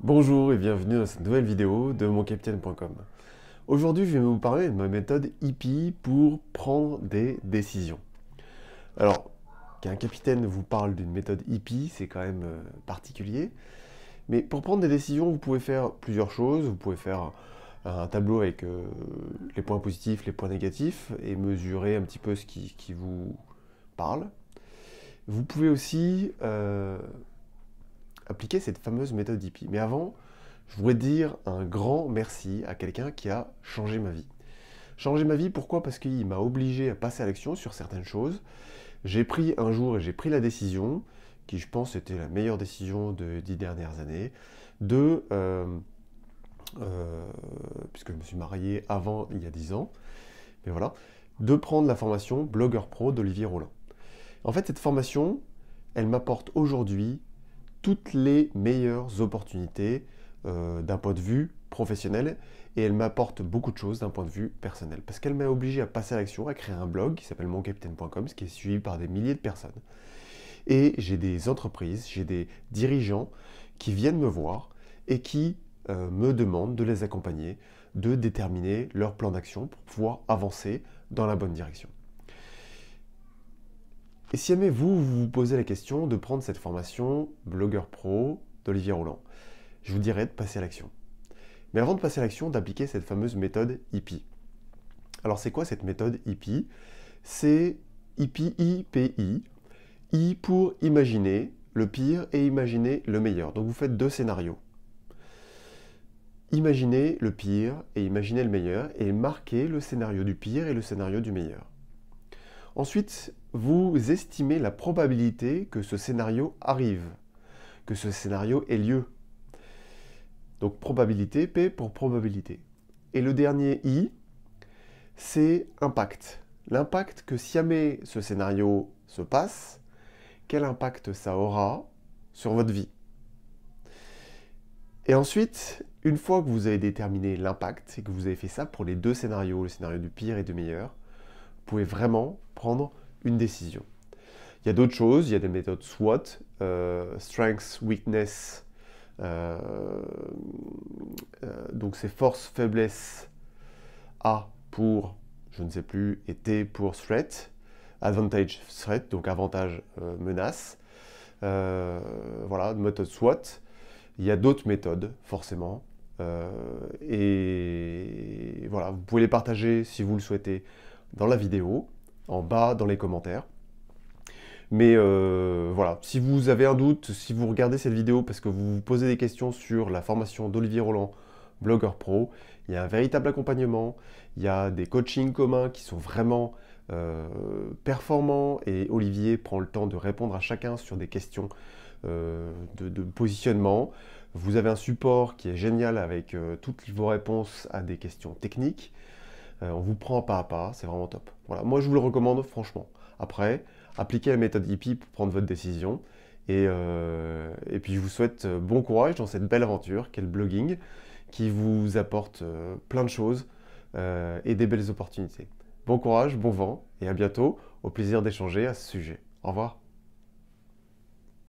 Bonjour et bienvenue dans cette nouvelle vidéo de moncapitaine.com. Aujourd'hui, je vais vous parler de ma méthode hippie pour prendre des décisions. Alors, qu'un capitaine vous parle d'une méthode hippie, c'est quand même particulier. Mais pour prendre des décisions, vous pouvez faire plusieurs choses. Vous pouvez faire un tableau avec les points positifs, les points négatifs et mesurer un petit peu ce qui vous parle. Vous pouvez aussi appliquer cette fameuse méthode hippie. Mais avant, je voudrais dire un grand merci à quelqu'un qui a changé ma vie. Changé ma vie, pourquoi? Parce qu'il m'a obligé à passer à l'action sur certaines choses. J'ai pris un jour et j'ai pris la décision, qui je pense était la meilleure décision des 10 dernières années, de, puisque je me suis marié avant, il y a 10 ans, mais voilà, de prendre la formation Blogueur Pro d'Olivier Roland. En fait, cette formation, elle m'apporte aujourd'hui toutes les meilleures opportunités d'un point de vue professionnel et elle m'apporte beaucoup de choses d'un point de vue personnel. Parce qu'elle m'a obligé à passer à l'action, à créer un blog qui s'appelle moncapitaine.com, ce qui est suivi par des milliers de personnes. Et j'ai des entreprises, j'ai des dirigeants qui viennent me voir et qui me demandent de les accompagner, de déterminer leur plan d'action pour pouvoir avancer dans la bonne direction. Et si jamais vous posez la question de prendre cette formation Blogueur Pro d'Olivier Roland, je vous dirais de passer à l'action. Mais avant de passer à l'action, d'appliquer cette fameuse méthode hippie. Alors c'est quoi cette méthode hippie? C'est hippie, I-P-I. I pour imaginer le pire et imaginer le meilleur. Donc vous faites deux scénarios. Imaginez le pire et imaginez le meilleur et marquez le scénario du pire et le scénario du meilleur. Ensuite, vous estimez la probabilité que ce scénario arrive, que ce scénario ait lieu. Donc probabilité, P pour probabilité. Et le dernier I, c'est impact. L'impact que si jamais ce scénario se passe, quel impact ça aura sur votre vie. Et ensuite, une fois que vous avez déterminé l'impact et que vous avez fait ça pour les deux scénarios, le scénario du pire et du meilleur, vous pouvez vraiment prendre une décision. Il y a d'autres choses, il y a des méthodes SWOT, Strengths, Weakness, donc c'est force, faiblesse, A pour je ne sais plus, et T pour threat, advantage, threat, donc avantage, menace. Voilà, méthode SWOT. Il y a d'autres méthodes, forcément. Et voilà, vous pouvez les partager si vous le souhaitez dans la vidéo, en bas dans les commentaires. Mais voilà, si vous avez un doute, si vous regardez cette vidéo parce que vous vous posez des questions sur la formation d'Olivier Roland, Blogueur Pro, il y a un véritable accompagnement, il y a des coachings communs qui sont vraiment performants et Olivier prend le temps de répondre à chacun sur des questions de positionnement. Vous avez un support qui est génial avec toutes vos réponses à des questions techniques. On vous prend pas à pas, c'est vraiment top. Voilà, moi je vous le recommande franchement. Après, appliquez la méthode hippie pour prendre votre décision. Et puis je vous souhaite bon courage dans cette belle aventure qu'est le blogging, qui vous apporte plein de choses et des belles opportunités. Bon courage, bon vent et à bientôt, au plaisir d'échanger à ce sujet. Au revoir.